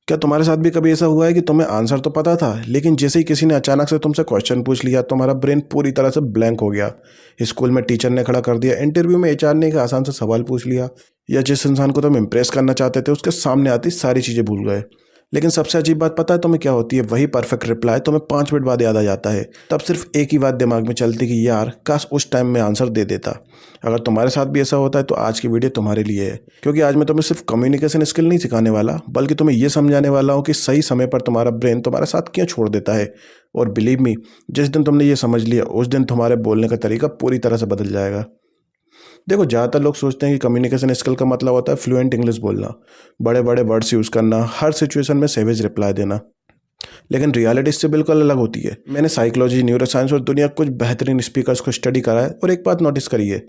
क्या तुम्हारे साथ भी कभी ऐसा हुआ है कि तुम्हें आंसर तो पता था, लेकिन जैसे ही किसी ने अचानक से तुमसे क्वेश्चन पूछ लिया, तुम्हारा ब्रेन पूरी तरह से ब्लैंक हो गया। स्कूल में टीचर ने खड़ा कर दिया, इंटरव्यू में एचआर ने एक आसान सा सवाल पूछ लिया, या जिस इंसान को तुम इम्प्रेस करना चाहते थे उसके सामने आती सारी चीज़ें भूल गए। लेकिन सबसे अजीब बात पता है तुम्हें क्या होती है? वही परफेक्ट रिप्लाई तुम्हें 5 मिनट बाद याद आ जाता है। तब सिर्फ एक ही बात दिमाग में चलती कि यार काश उस टाइम में आंसर दे देता। अगर तुम्हारे साथ भी ऐसा होता है तो आज की वीडियो तुम्हारे लिए है, क्योंकि आज मैं तुम्हें सिर्फ कम्युनिकेशन स्किल नहीं सिखाने वाला, बल्कि तुम्हें यह समझाने वाला हूँ कि सही समय पर तुम्हारा ब्रेन तुम्हारे साथ क्यों छोड़ देता है। और बिलीव मी, जिस दिन तुमने ये समझ लिया उस दिन तुम्हारे बोलने का तरीका पूरी तरह से बदल जाएगा। देखो, ज़्यादातर लोग सोचते हैं कि कम्युनिकेशन स्किल का मतलब होता है फ्लुएंट इंग्लिश बोलना, बड़े बड़े वर्ड्स यूज़ करना, हर सिचुएशन में सेवेज रिप्लाई देना। लेकिन रियलिटी इससे बिल्कुल अलग होती है। मैंने साइकोलॉजी, न्यूरोसाइंस और दुनिया के कुछ बेहतरीन स्पीकर्स को स्टडी करा है, और एक बात नोटिस करी है,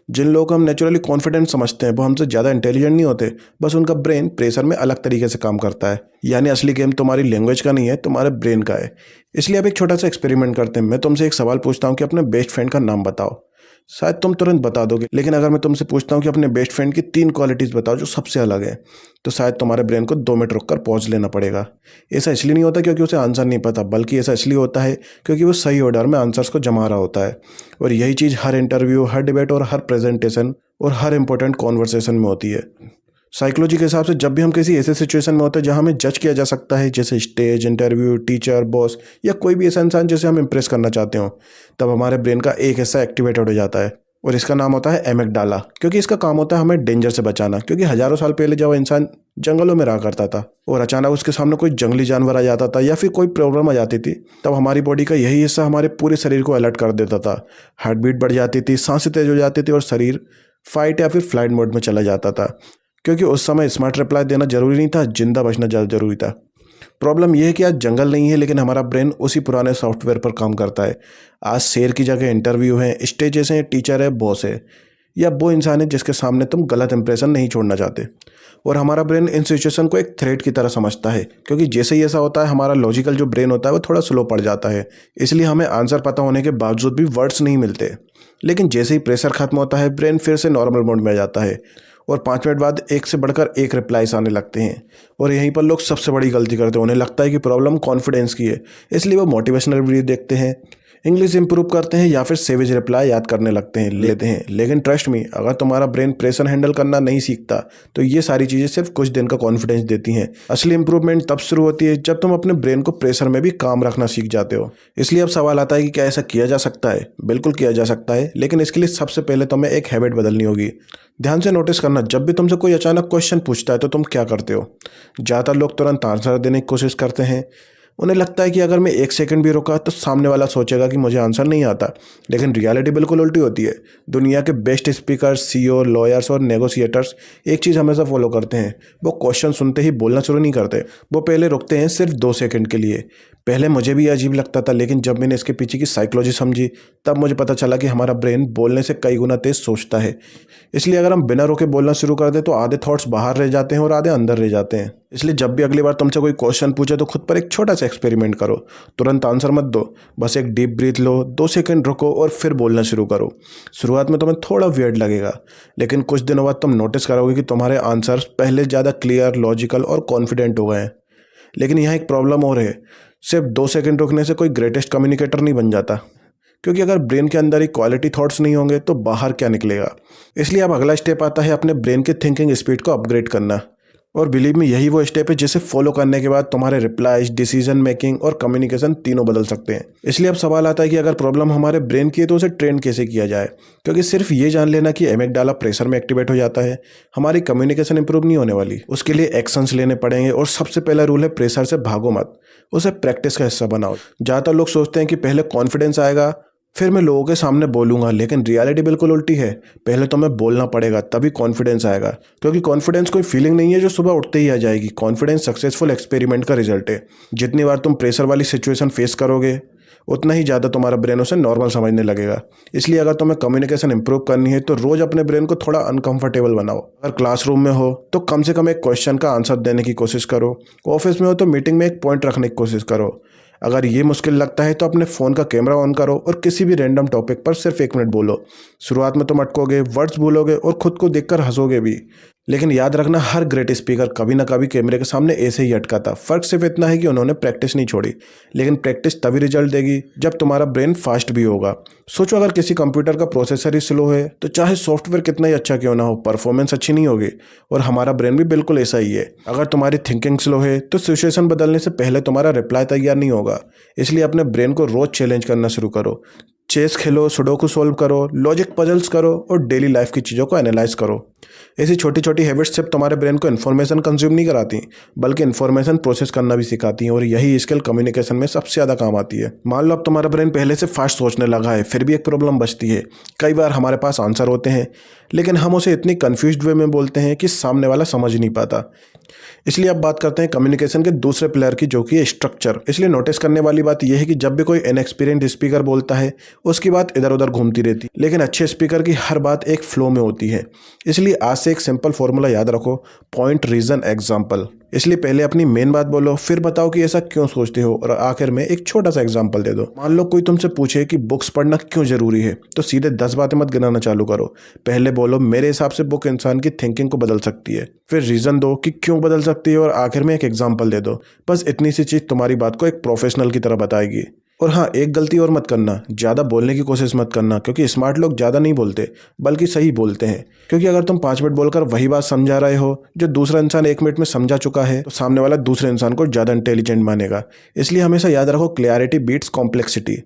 जिन लोगों को हम नेचुरली कॉन्फिडेंट समझते हैं वो हमसे ज़्यादा इंटेलिजेंट नहीं होते, बस उनका ब्रेन प्रेशर में अलग तरीके से काम करता है। यानी असली गेम तुम्हारी लैंग्वेज का नहीं है, तुम्हारे ब्रेन का है। इसलिए अब एक छोटा सा एक्सपेरिमेंट करते हैं। मैं तुमसे एक सवाल पूछता हूँ कि अपने बेस्ट फ्रेंड का नाम बताओ। शायद तुम तुरंत बता दोगे, लेकिन अगर मैं तुमसे पूछता हूँ कि अपने बेस्ट फ्रेंड की 3 क्वालिटीज़ बताओ जो सबसे अलग है, तो शायद तुम्हारे ब्रेन को 2 मिनट रुककर पॉज लेना पड़ेगा। ऐसा इसलिए नहीं होता क्योंकि उसे आंसर नहीं पता, बल्कि ऐसा इसलिए होता है क्योंकि वो सही ऑर्डर में आंसर्स को जमा रहा होता है। और यही चीज़ हर इंटरव्यू, हर डिबेट और हर प्रेजेंटेशन और हर इंपॉर्टेंट कॉन्वर्सेशन में होती है। साइकोलॉजी के हिसाब से जब भी हम किसी ऐसे सिचुएशन में होते हैं जहां हमें जज किया जा सकता है, जैसे स्टेज, इंटरव्यू, टीचर, बॉस या कोई भी ऐसा इंसान जिसे हम इंप्रेस करना चाहते हो, तब हमारे ब्रेन का एक हिस्सा एक्टिवेटेड हो जाता है, और इसका नाम होता है एमिगडाला। क्योंकि इसका काम होता है हमें डेंजर से बचाना। क्योंकि हजारों साल पहले जब इंसान जंगलों में रहा करता था और अचानक उसके सामने कोई जंगली जानवर आ जाता था या फिर कोई प्रॉब्लम आ जाती थी, तब हमारी बॉडी का यही हिस्सा हमारे पूरे शरीर को अलर्ट कर देता था। हार्ट बीट बढ़ जाती थी, सांसें तेज हो जाती थी और शरीर फाइट या फिर फ्लाइट मोड में चला जाता था। क्योंकि उस समय स्मार्ट रिप्लाई देना जरूरी नहीं था, जिंदा बचना ज़्यादा जरूरी था। प्रॉब्लम यह है कि आज जंगल नहीं है, लेकिन हमारा ब्रेन उसी पुराने सॉफ्टवेयर पर काम करता है। आज शेर की जगह इंटरव्यू है, स्टेजेस हैं, टीचर है, बॉस है, या वो इंसान है जिसके सामने तुम गलत इंप्रेशन नहीं छोड़ना चाहते। और हमारा ब्रेन इन सिचुएशन को एक थ्रेट की तरह समझता है, क्योंकि जैसे ही ऐसा होता है हमारा लॉजिकल जो ब्रेन होता है वो थोड़ा स्लो पड़ जाता है। इसलिए हमें आंसर पता होने के बावजूद भी वर्ड्स नहीं मिलते। लेकिन जैसे ही प्रेशर खत्म होता है, ब्रेन फिर से नॉर्मल मोड में आ जाता है, और 5 मिनट बाद एक से बढ़कर एक रिप्लाईस आने लगते हैं। और यहीं पर लोग सबसे बड़ी गलती करते हैं। उन्हें लगता है कि प्रॉब्लम कॉन्फिडेंस की है, इसलिए वो मोटिवेशनल वीडियो देखते हैं, इंग्लिश इंप्रूव करते हैं या फिर सेवेज रिप्लाई याद करने लेते हैं। लेकिन ट्रस्ट मी, अगर तुम्हारा ब्रेन प्रेशर हैंडल करना नहीं सीखता तो ये सारी चीज़ें सिर्फ कुछ दिन का कॉन्फिडेंस देती हैं। असली इंप्रूवमेंट तब शुरू होती है जब तुम अपने ब्रेन को प्रेशर में भी काम रखना सीख जाते हो। इसलिए अब सवाल आता है कि क्या ऐसा किया जा सकता है? बिल्कुल किया जा सकता है, लेकिन इसके लिए सबसे पहले तुम्हें एक हैबिट बदलनी होगी। ध्यान से नोटिस करना, जब भी तुमसे कोई अचानक क्वेश्चन पूछता है तो तुम क्या करते हो? ज़्यादातर लोग तुरंत आंसर देने की कोशिश करते हैं। उन्हें लगता है कि अगर मैं 1 सेकंड भी रुका तो सामने वाला सोचेगा कि मुझे आंसर नहीं आता। लेकिन रियलिटी बिल्कुल उल्टी होती है। दुनिया के बेस्ट स्पीकर्स, सीईओ, लॉयर्स और नेगोशिएटर्स एक चीज़ हमेशा फॉलो करते हैं। वो क्वेश्चन सुनते ही बोलना शुरू नहीं करते, वो पहले रुकते हैं सिर्फ 2 सेकंड के लिए। पहले मुझे भी अजीब लगता था, लेकिन जब मैंने इसके पीछे की साइकोलॉजी समझी तब मुझे पता चला कि हमारा ब्रेन बोलने से कई गुना तेज सोचता है। इसलिए अगर हम बिना रोके बोलना शुरू कर दें तो आधे थॉट्स बाहर रह जाते हैं और आधे अंदर रह जाते हैं। इसलिए जब भी अगली बार तुमसे कोई क्वेश्चन पूछे तो खुद पर एक छोटा सा एक्सपेरिमेंट करो। तुरंत आंसर मत दो, बस एक डीप ब्रीथ लो, 2 सेकंड रुको और फिर बोलना शुरू करो। शुरुआत में तुम्हें थोड़ा वियर्ड लगेगा, लेकिन कुछ दिनों बाद तुम नोटिस करोगे कि तुम्हारे आंसर्स पहले ज़्यादा क्लियर, लॉजिकल और कॉन्फिडेंट हो गए हैं। लेकिन यहाँ एक प्रॉब्लम और है, सिर्फ 2 सेकंड रुकने से कोई ग्रेटेस्ट कम्युनिकेटर नहीं बन जाता। क्योंकि अगर ब्रेन के अंदर ही क्वालिटी थॉट्स नहीं होंगे तो बाहर क्या निकलेगा। इसलिए अब अगला स्टेप आता है अपने ब्रेन के थिंकिंग स्पीड को अपग्रेड करना। और बिलीव मी, यही वो स्टेप है जिसे फॉलो करने के बाद तुम्हारे रिप्लाईज, डिसीजन मेकिंग और कम्युनिकेशन तीनों बदल सकते हैं। इसलिए अब सवाल आता है कि अगर प्रॉब्लम हमारे ब्रेन की है तो उसे ट्रेन कैसे किया जाए। क्योंकि सिर्फ ये जान लेना कि एमिगडाला प्रेशर में एक्टिवेट हो जाता है, हमारी कम्युनिकेशन इंप्रूव नहीं होने वाली। उसके लिए एक्शंस लेने पड़ेंगे, और सबसे पहला रूल है प्रेशर से भागो मत, उसे प्रैक्टिस का हिस्सा बनाओ। ज़्यादातर लोग सोचते हैं कि पहले कॉन्फिडेंस आएगा फिर मैं लोगों के सामने बोलूंगा, लेकिन रियलिटी बिल्कुल उल्टी है। पहले तो मैं बोलना पड़ेगा, तभी कॉन्फिडेंस आएगा। क्योंकि कॉन्फिडेंस कोई फीलिंग नहीं है जो सुबह उठते ही आ जाएगी। कॉन्फिडेंस सक्सेसफुल एक्सपेरिमेंट का रिजल्ट है। जितनी बार तुम प्रेशर वाली सिचुएशन फेस करोगे उतना ही ज़्यादा तुम्हारा ब्रेन उसे नॉर्मल समझने लगेगा। इसलिए अगर तुम्हें कम्युनिकेशन इंप्रूव करनी है तो रोज़ अपने ब्रेन को थोड़ा अनकंफर्टेबल बनाओ। अगर क्लासरूम में हो तो कम से कम एक क्वेश्चन का आंसर देने की कोशिश करो। ऑफिस में हो तो मीटिंग में एक पॉइंट रखने की कोशिश करो। अगर ये मुश्किल लगता है तो अपने फ़ोन का कैमरा ऑन करो और किसी भी रैंडम टॉपिक पर सिर्फ 1 मिनट बोलो। शुरुआत में तुम अटकोगे, वर्ड्स भूलोगे और खुद को देखकर हंसोगे भी, लेकिन याद रखना, हर ग्रेट स्पीकर कभी ना कभी कैमरे के सामने ऐसे ही अटका था। फर्क सिर्फ इतना है कि उन्होंने प्रैक्टिस नहीं छोड़ी, लेकिन प्रैक्टिस तभी रिजल्ट देगी जब तुम्हारा ब्रेन फास्ट भी होगा। सोचो, अगर किसी कंप्यूटर का प्रोसेसर ही स्लो है तो चाहे सॉफ्टवेयर कितना ही अच्छा क्यों ना हो, परफॉर्मेंस अच्छी नहीं होगी। और हमारा ब्रेन भी बिल्कुल ऐसा ही है। अगर तुम्हारी थिंकिंग स्लो है तो सिचुएशन बदलने से पहले तुम्हारा रिप्लाई तैयार नहीं होगा। इसलिए अपने ब्रेन को रोज चैलेंज करना शुरू करो। चेस खेलो, सुडोकू सोल्व करो, लॉजिक पजल्स करो और डेली लाइफ की चीज़ों को एनालाइज करो। ऐसी छोटी छोटी हैबिट्स सिर्फ तुम्हारे ब्रेन को इन्फॉर्मेशन कंज्यूम नहीं कराती, बल्कि इन्फॉर्मेशन प्रोसेस करना भी सिखाती हैं। और यही स्किल कम्युनिकेशन में सबसे ज़्यादा काम आती है। मान लो अब तुम्हारा ब्रेन पहले से फास्ट सोचने लगा है, फिर भी एक प्रॉब्लम बचती है। कई बार हमारे पास आंसर होते हैं, लेकिन हम उसे इतनी कन्फ्यूज्ड वे में बोलते हैं कि सामने वाला समझ नहीं पाता। इसलिए अब बात करते हैं कम्युनिकेशन के दूसरे प्लेयर की, जो कि है स्ट्रक्चर। इसलिए नोटिस करने वाली बात यह है कि जब भी कोई इनएक्सपीरियंस्ड स्पीकर बोलता है, उसकी बात इधर उधर घूमती रहती है, लेकिन अच्छे स्पीकर की हर बात एक फ्लो में होती है। इसलिए आज से एक सिंपल फॉर्मूला याद रखो, पॉइंट, रीजन, एग्जाम्पल। इसलिए पहले अपनी मेन बात बोलो, फिर बताओ कि ऐसा क्यों सोचते हो, और आखिर में एक छोटा सा एग्जाम्पल दे दो। मान लो कोई तुमसे पूछे कि बुक्स पढ़ना क्यों जरूरी है, तो सीधे 10 बातें मत गिनाना चालू करो। पहले बोलो, मेरे हिसाब से बुक इंसान की थिंकिंग को बदल सकती है। फिर रीजन दो कि क्यों बदल सकती है, और आखिर में एक एग्जाम्पल दे दो। बस इतनी सी चीज तुम्हारी बात को एक प्रोफेशनल की तरह बताएगी। और हाँ, एक गलती और मत करना, ज़्यादा बोलने की कोशिश मत करना, क्योंकि स्मार्ट लोग ज़्यादा नहीं बोलते बल्कि सही बोलते हैं। क्योंकि अगर तुम 5 मिनट बोलकर वही बात समझा रहे हो जो दूसरा इंसान 1 मिनट में समझा चुका है, तो सामने वाला दूसरे इंसान को ज़्यादा इंटेलिजेंट मानेगा। इसलिए हमेशा याद रखो, क्लैरिटी बीट्स कॉम्प्लेक्सिटी।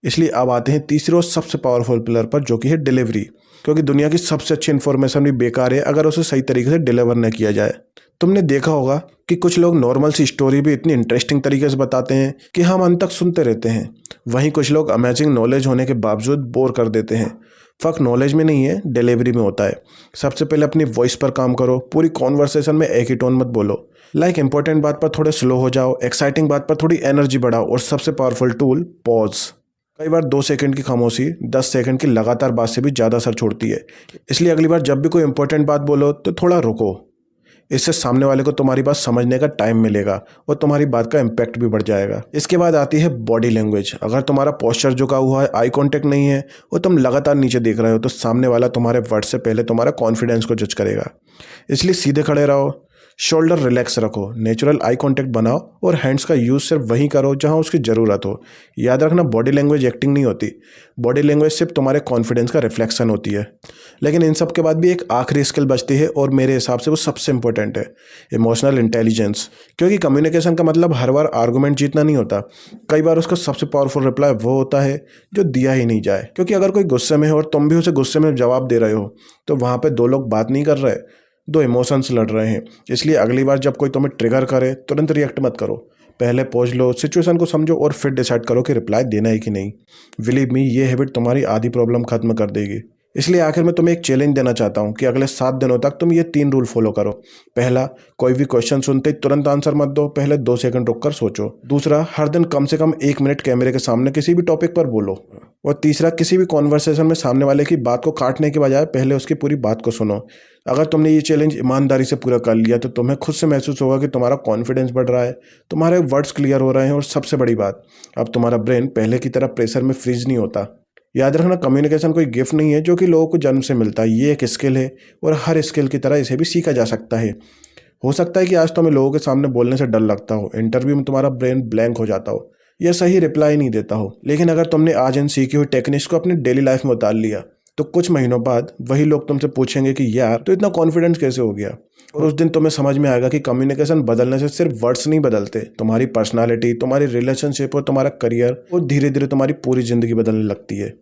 इसलिए अब आते हैं तीसरे और सबसे पावरफुल पिलर पर, जो कि है डिलीवरी। क्योंकि दुनिया की सबसे अच्छी इन्फॉर्मेशन भी बेकार है अगर उसे सही तरीके से डिलीवर न किया जाए। तुमने देखा होगा कि कुछ लोग नॉर्मल सी स्टोरी भी इतनी इंटरेस्टिंग तरीके से बताते हैं कि हम अंत तक सुनते रहते हैं। वहीं कुछ लोग अमेजिंग नॉलेज होने के बावजूद बोर कर देते हैं। फर्क नॉलेज में नहीं है, डिलीवरी में होता है। सबसे पहले अपनी वॉइस पर काम करो। पूरी कॉन्वर्सेशन में एक ही टोन मत बोलो। इंपॉर्टेंट बात पर थोड़े स्लो हो जाओ, एक्साइटिंग बात पर थोड़ी एनर्जी बढ़ाओ, और सबसे पावरफुल टूल, पॉज। कई बार 2 सेकंड की खामोशी 10 सेकंड की लगातार बात से भी ज़्यादा असर छोड़ती है। इसलिए अगली बार जब भी कोई इंपॉर्टेंट बात बोलो तो थोड़ा रुको। इससे सामने वाले को तुम्हारी बात समझने का टाइम मिलेगा और तुम्हारी बात का इम्पैक्ट भी बढ़ जाएगा। इसके बाद आती है बॉडी लैंग्वेज। अगर तुम्हारा पोस्चर झुका हुआ है, आई कांटेक्ट नहीं है और तुम लगातार नीचे देख रहे हो, तो सामने वाला तुम्हारे वर्ड से पहले तुम्हारा कॉन्फिडेंस को जज करेगा। इसलिए सीधे खड़े रहो, शोल्डर रिलैक्स रखो, नेचुरल आई कांटेक्ट बनाओ, और हैंड्स का यूज़ सिर्फ वहीं करो जहां उसकी ज़रूरत हो। याद रखना, बॉडी लैंग्वेज एक्टिंग नहीं होती। बॉडी लैंग्वेज सिर्फ तुम्हारे कॉन्फिडेंस का रिफ्लेक्शन होती है। लेकिन इन सब के बाद भी एक आखिरी स्किल बचती है, और मेरे हिसाब से वो सबसे इंपॉर्टेंट है, इमोशनल इंटेलिजेंस। क्योंकि कम्युनिकेशन का मतलब हर बार आर्गूमेंट जीतना नहीं होता। कई बार उसका सबसे पावरफुल रिप्लाई वो होता है जो दिया ही नहीं जाए। क्योंकि अगर कोई गुस्से में है और तुम भी उसे गुस्से में जवाब दे रहे हो, तो वहाँ पर 2 लोग बात नहीं कर रहे, 2 इमोशंस लड़ रहे हैं। इसलिए अगली बार जब कोई तुम्हें ट्रिगर करे, तुरंत रिएक्ट मत करो। पहले पहुँच लो, सिचुएशन को समझो, और फिर डिसाइड करो कि रिप्लाई देना है कि नहीं। बिलीव मी, ये हैबिट तुम्हारी आधी प्रॉब्लम खत्म कर देगी। इसलिए आखिर में तुम्हें एक चैलेंज देना चाहता हूँ कि अगले 7 दिनों तक तुम ये 3 रूल फॉलो करो। पहला, कोई भी क्वेश्चन सुनते ही तुरंत आंसर मत दो, पहले 2 सेकंड रुककर सोचो। दूसरा, हर दिन कम से कम 1 मिनट कैमरे के सामने किसी भी टॉपिक पर बोलो। और तीसरा, किसी भी कॉन्वर्सेशन में सामने वाले की बात को काटने के बजाय पहले उसकी पूरी बात को सुनो। अगर तुमने ये चैलेंज ईमानदारी से पूरा कर लिया, तो तुम्हें खुद से महसूस होगा कि तुम्हारा कॉन्फिडेंस बढ़ रहा है, तुम्हारे वर्ड्स क्लियर हो रहे हैं, और सबसे बड़ी बात, अब तुम्हारा ब्रेन पहले की तरह प्रेशर में फ्रीज नहीं होता। याद रखना, कम्युनिकेशन कोई गिफ्ट नहीं है जो कि लोगों को जन्म से मिलता है। ये एक स्किल है, और हर स्किल की तरह इसे भी सीखा जा सकता है। हो सकता है कि आज तुम्हें लोगों के सामने बोलने से डर लगता हो, इंटरव्यू में तुम्हारा ब्रेन ब्लैंक हो जाता हो, या सही रिप्लाई नहीं देता हो। लेकिन अगर तुमने आज इन सीखी हुई टेक्निक्स को अपनी डेली लाइफ में उतार लिया, तो कुछ महीनों बाद वही लोग तुमसे पूछेंगे कि यार, तो इतना कॉन्फिडेंस कैसे हो गया। और उस दिन तुम्हें समझ में आएगा कि कम्युनिकेशन बदलने से सिर्फ वर्ड्स नहीं बदलते, तुम्हारी पर्सनालिटी, तुम्हारी रिलेशनशिप और तुम्हारा करियर, और धीरे धीरे तुम्हारी पूरी जिंदगी बदलने लगती है।